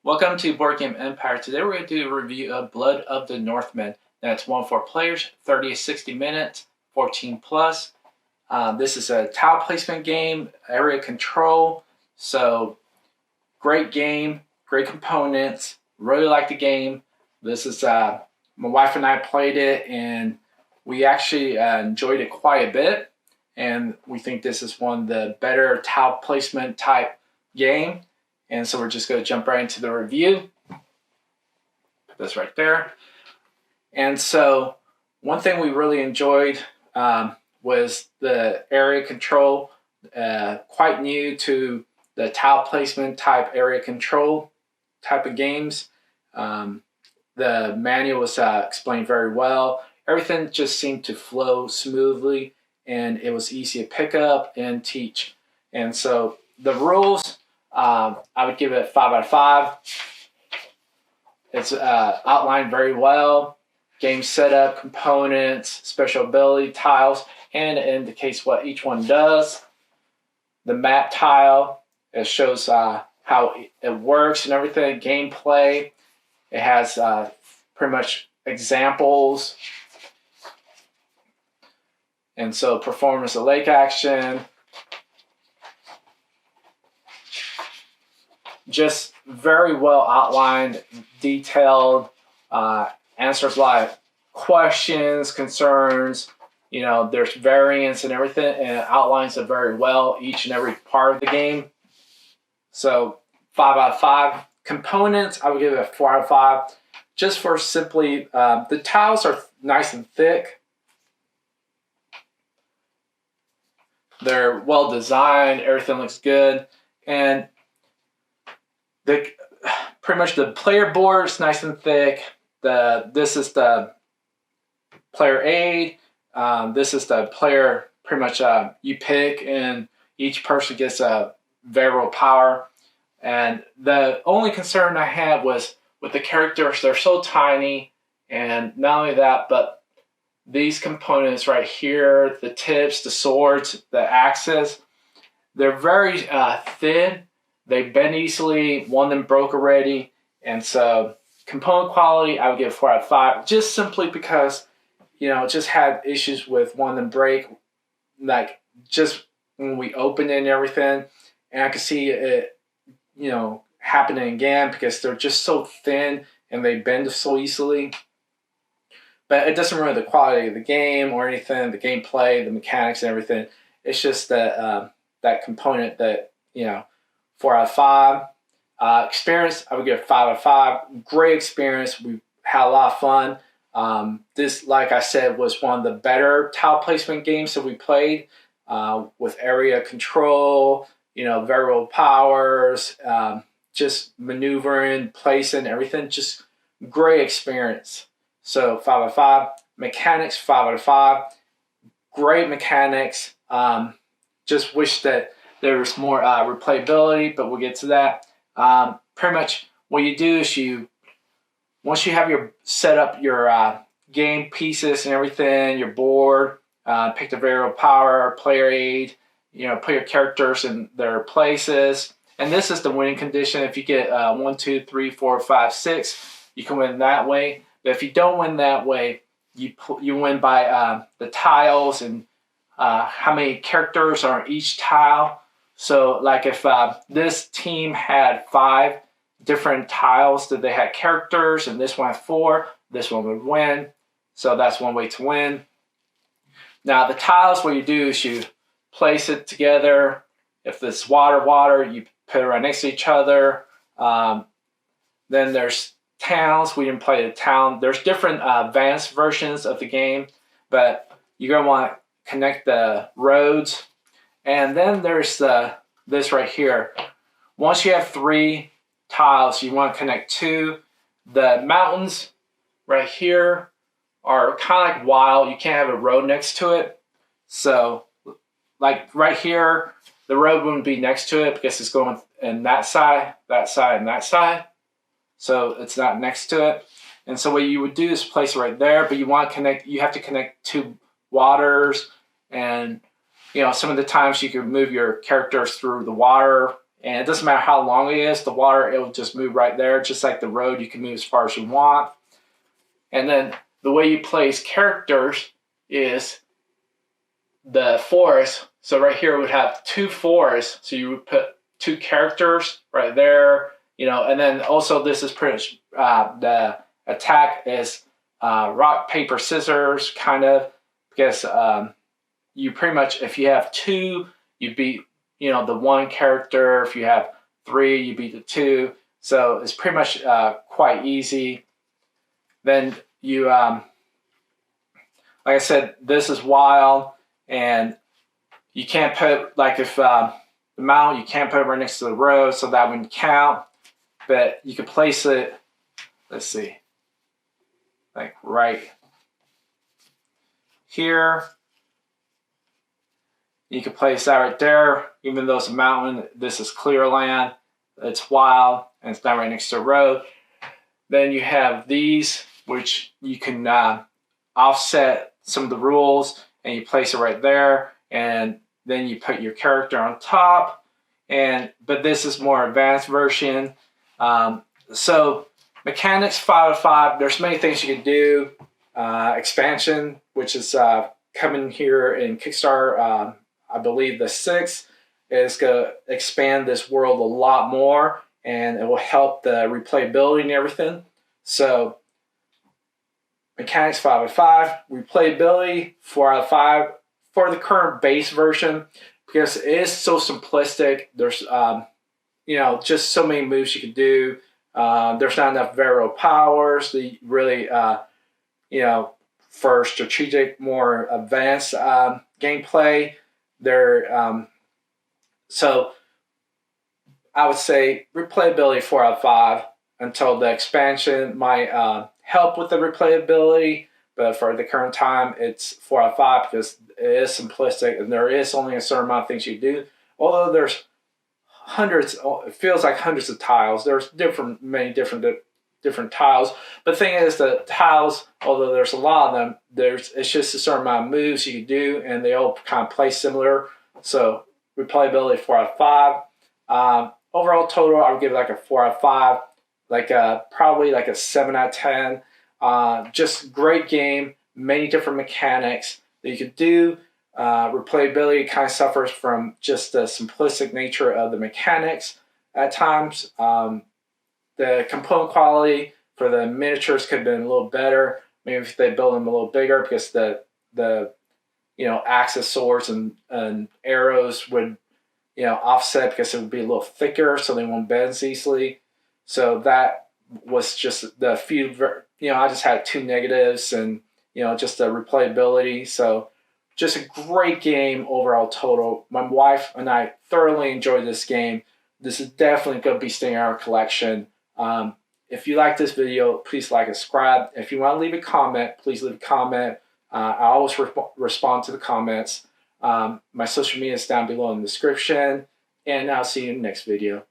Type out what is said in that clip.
Welcome to Board Game Empire. Today we're going to do a review of Blood of the Northmen. That's 1-4 players, 30 to 60 minutes, 14 plus. This is a tile placement game, area control. So great game, great components. Really like the game. This is my wife and I played it, and we actually enjoyed it quite a bit. And we think this is one of the better tile placement type game. And so we're just going to jump right into the review. Put this right there. And so one thing we really enjoyed was the area control. Quite new to the tile placement type area control type of games. The manual was explained very well. Everything just seemed to flow smoothly, and it was easy to pick up and teach. And so the rules, I would give it 5 out of 5. It's outlined very well. Game setup, components, special ability, tiles, and it indicates what each one does. The map tile, it shows how it works and everything. Gameplay, it has pretty much examples. And so performance of lake action. Just very well outlined, detailed, answers a lot of questions, concerns. You know, there's variants and everything, and it outlines it very well, each and every part of the game. So 5 out of 5. Components, I would give it a 4 out of 5. Just for simply, the tiles are nice and thick. They're well designed, everything looks good. And pretty much the player board is nice and thick. This is the player aid. This is the player, pretty much you pick, and each person gets a variable power. And the only concern I had was with the characters, they're so tiny. And not only that, but these components right here, the tips, the swords, the axes, they're very thin. They bend easily. One of them broke already. And so component quality, I would give 4 out of 5. Just simply because, you know, just had issues with one of them break. Like just when we opened it and everything. And I could see it, you know, happening again because they're just so thin and they bend so easily. But it doesn't ruin the quality of the game or anything, the gameplay, the mechanics and everything. It's just that that component that, you know, 4 out of 5. Experience, I would give 5 out of 5. Great experience. We had a lot of fun. This, like I said, was one of the better tile placement games that we played with area control, you know, variable powers, just maneuvering, placing, everything. Just great experience. So 5 out of 5. Mechanics, 5 out of 5. Great mechanics. Just wish that there was more replayability, but we'll get to that. Pretty much what you do is once you have set up your game pieces and everything, your board, pick the variable power, player aid, you know, put your characters in their places. And this is the winning condition. If you get 1, 2, 3, 4, 5, 6, you can win that way. But if you don't win that way, you win by the tiles and how many characters are on each tile. So like if this team had 5 different tiles that they had characters and this one had 4, this one would win. So that's one way to win. Now the tiles, what you do is you place it together. If it's water, you put it right next to each other. Then there's towns. We didn't play the town. There's different advanced versions of the game, but you're going to want to connect the roads. And then there's this right here. Once you have 3 tiles, you want to connect 2. The mountains right here are kind of like wild. You can't have a road next to it. So like right here, the road wouldn't be next to it because it's going in that side, and that side. So it's not next to it. And so what you would do is place it right there, but you want to connect, you have to connect 2 waters. And, you know, some of the times you can move your characters through the water and it doesn't matter how long it is, the water, it will just move right there. Just like the road, you can move as far as you want. And then the way you place characters is the forest. So right here would have 2 forests. So you would put 2 characters right there, you know, and then also this is pretty much the attack is rock, paper, scissors, kind of, because you pretty much, if you have 2, you beat, you know, the 1 character. If you have 3, you beat the 2. So it's pretty much quite easy. Then you, like I said, this is wild, and you can't put, like if the mount, you can't put it right next to the road, so that wouldn't count. But you can place it, let's see, like right here. You can place that right there. Even though it's a mountain, this is clear land. It's wild, and it's not right next to the road. Then you have these, which you can offset some of the rules, and you place it right there, and then you put your character on top. But this is more advanced version. So mechanics 5 out of 5. There's many things you can do. Expansion, which is coming here in Kickstarter, I believe the 6th, is going to expand this world a lot more, and it will help the replayability and everything. So mechanics 5 out of 5, replayability 4 out of 5 for the current base version, because it is so simplistic. There's you know, just so many moves you can do. There's not enough variable powers to really you know, for strategic, more advanced gameplay. So I would say replayability 4 out of 5 until the expansion might help with the replayability. But for the current time, it's 4 out of 5 because it is simplistic and there is only a certain amount of things you do. Although there's hundreds, it feels like hundreds of tiles. There's many different tiles. But the thing is, the tiles, although there's a lot of them, it's just a certain amount of moves you can do, and they all kind of play similar. So replayability 4 out of 5. Overall total, I would give it like a 4 out of 5, like probably like a 7 out of 10. Just great game, many different mechanics that you could do. Replayability kind of suffers from just the simplistic nature of the mechanics at times. The component quality for the miniatures could have been a little better. Maybe if they build them a little bigger, because the you know, axis swords and arrows would, you know, offset, because it would be a little thicker, so they won't bend as easily. So that was just the few, you know, I just had 2 negatives, and, you know, just the replayability. So just a great game overall total. My wife and I thoroughly enjoyed this game. This is definitely going to be staying in our collection. If you like this video, please like and subscribe. If you want to leave a comment, please leave a comment. I always respond to the comments. My social media is down below in the description, and I'll see you in the next video.